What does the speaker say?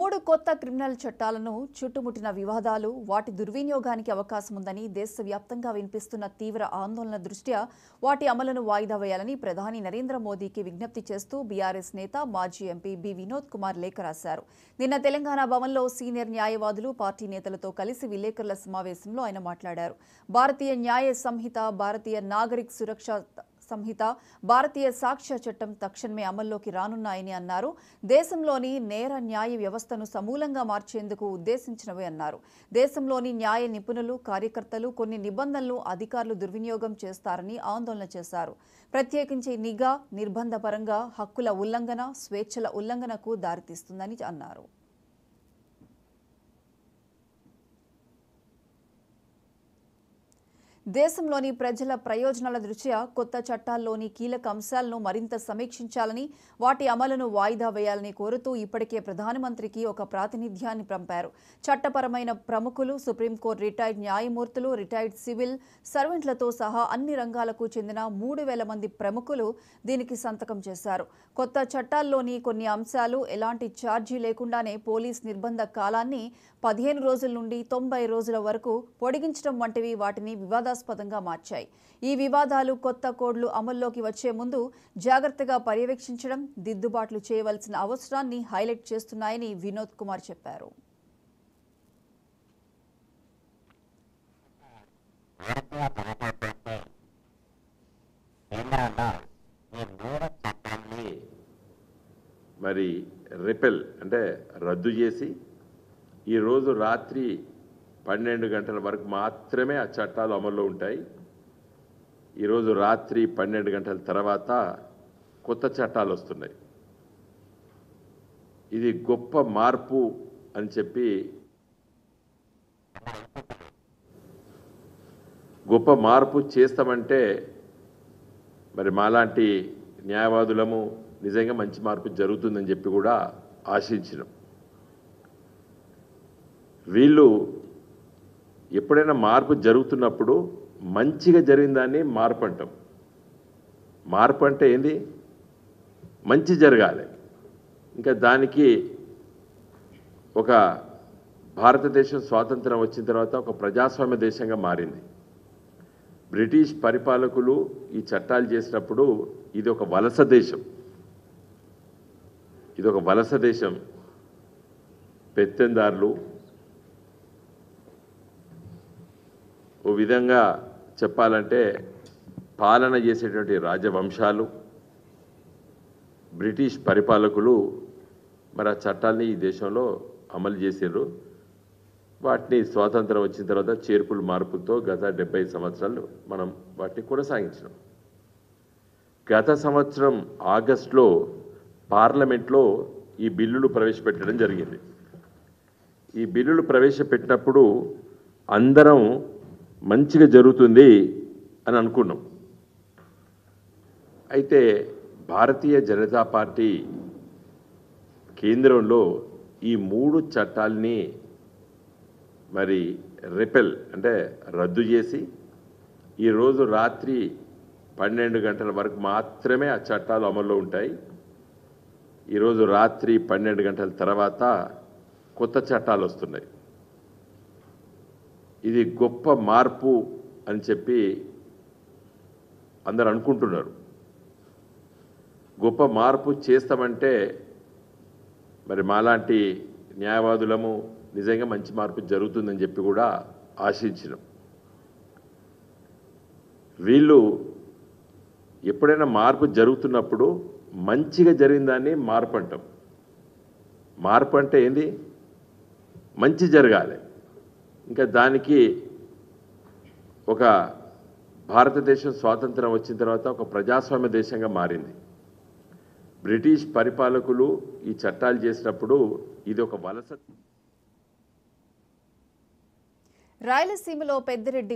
3 కొత్త క్రిమినల్ చట్టాలను చుట్టుముట్టిన వివాదాలు వాటి దుర్వినియోగానికి అవకాశం ఉందని దేశవ్యాప్తంగా వినిపిస్తున్న తీవ్ర ఆందోళన దృష్ట్యా వాటి అమలును వాయిదా వేయాలని ప్రధాని నరేంద్ర మోదీకి విజ్ఞప్తి చేస్తూ బీఆర్ఎస్ నేత మాజీ ఎంపీ బి వినోద్ కుమార్ లేఖ రాశారు. నిన్న తెలంగాణ భవన్లో సీనియర్ న్యాయవాదులు పార్టీ నేతలతో కలిసి విలేకరుల సమావేశంలో ఆయన మాట్లాడారు. భారతీయ న్యాయ సంహిత, భారతీయ నాగరిక సురక్ష సంహిత, భారతీయ సాక్ష్య చట్టం తక్షణమే అమల్లోకి రానున్నాయని అన్నారు. దేశంలోని నేర న్యాయ వ్యవస్థను సమూలంగా మార్చేందుకు ఉద్దేశించినవి అన్నారు. దేశంలోని న్యాయ నిపుణులు, కార్యకర్తలు కొన్ని నిబంధనలు అధికారులు దుర్వినియోగం చేస్తారని ఆందోళన చేశారు. ప్రత్యేకించి నిఘా, నిర్బంధపరంగా హక్కుల ఉల్లంఘన, స్వేచ్ఛల ఉల్లంఘనకు దారితీస్తుందని అన్నారు. దేశంలోని ప్రజల ప్రయోజనాల దృష్ట్యా కొత్త చట్టాల్లోని కీలక అంశాలను మరింత సమీక్షించాలని, వాటి అమలును వాయిదా వేయాలని కోరుతూ ఇప్పటికే ప్రధానమంత్రికి ఒక ప్రాతినిధ్యాన్ని పంపారు. చట్టపరమైన ప్రముఖులు, సుప్రీంకోర్టు రిటైర్డ్ న్యాయమూర్తులు, రిటైర్డ్ సివిల్ సర్వెంట్లతో సహా అన్ని రంగాలకు చెందిన 3,000 మంది ప్రముఖులు దీనికి సంతకం చేశారు. కొత్త చట్టాల్లోని కొన్ని అంశాలు ఎలాంటి ఛార్జీ లేకుండానే పోలీస్ నిర్బంధ కాలాన్ని 15 రోజుల నుండి 90 రోజుల వరకు పొడిగించడం వంటివి వాటిని వివాదాస్పదంగా మార్చాయి. ఈ వివాదాలు కొత్త కోడ్లు అమల్లోకి వచ్చే ముందు జాగ్రత్తగా పర్యవేక్షించడం, దిద్దుబాట్లు చేయవలసిన అవసరాన్ని హైలైట్ చేస్తున్నాయని వినోద్ కుమార్ చెప్పారు. మరి రిపెల్ అంటే రద్దు చేసి ఈరోజు రాత్రి 12 గంటల వరకు మాత్రమే ఆ చట్టాలు అమల్లో ఉంటాయి. ఈరోజు రాత్రి 12 గంటల తర్వాత కొత్త చట్టాలు వస్తున్నాయి. ఇది గొప్ప మార్పు అని చెప్పి గొప్ప మార్పు చేస్తామంటే మరి మాలాంటి న్యాయవాదులము నిజంగా మంచి మార్పు జరుగుతుందని చెప్పి కూడా ఆశించినాం. వీళ్ళు ఎప్పుడైనా మార్పు జరుగుతున్నప్పుడు మంచిగా జరిగిందాన్ని మార్పు అంటాం. మార్పు అంటే ఏంది? మంచి జరగాలి. ఇంకా దానికి ఒక భారతదేశం స్వాతంత్రం వచ్చిన తర్వాత ఒక ప్రజాస్వామ్య దేశంగా మారింది. బ్రిటిష్ పరిపాలకులు ఈ చట్టాలు చేసినప్పుడు ఇది ఒక వలస దేశం. ఇది ఒక వలస దేశం. పెత్తందారులు ఓ విధంగా చెప్పాలంటే పాలన చేసేటువంటి రాజవంశాలు, బ్రిటిష్ పరిపాలకులు మరి ఆ చట్టాలని ఈ దేశంలో అమలు చేసారు. వాటిని స్వాతంత్రం వచ్చిన తర్వాత చేర్పులు మార్పులతో గత 70 సంవత్సరాలు మనం వాటిని కొనసాగించినాం. గత సంవత్సరం ఆగస్టులో పార్లమెంట్లో ఈ బిల్లులు ప్రవేశపెట్టడం జరిగింది. ఈ బిల్లులు ప్రవేశపెట్టినప్పుడు అందరం మంచిగా జరుగుతుంది అని అనుకున్నాం. అయితే భారతీయ జనతా పార్టీ కేంద్రంలో ఈ 3 చట్టాలని మరి రిపెల్ అంటే రద్దు చేసి ఈరోజు రాత్రి 12 గంటల వరకు మాత్రమే ఆ చట్టాలు అమల్లో ఉంటాయి. ఈరోజు రాత్రి 12 గంటల తర్వాత కొత్త చట్టాలు వస్తున్నాయి. ఇది గొప్ప మార్పు అని చెప్పి అందరు అనుకుంటున్నారు. గొప్ప మార్పు చేస్తామంటే మరి మాలాంటి న్యాయవాదులము నిజంగా మంచి మార్పు జరుగుతుందని చెప్పి కూడా ఆశించినాం. వీళ్ళు ఎప్పుడైనా మార్పు జరుగుతున్నప్పుడు మంచిగా జరిగిందాన్ని మార్పు అంటాం. మార్పు అంటే ఏంది? మంచి జరగాలి. ఇంకా దానికి ఒక భారతదేశం స్వాతంత్రం వచ్చిన తర్వాత ఒక ప్రజాస్వామ్య దేశంగా మారింది. బ్రిటిష్ పరిపాలకులు ఈ చట్టాలు చేసినప్పుడు ఇది ఒక వలస. రాయలసీమలో పెద్దిరెడ్డి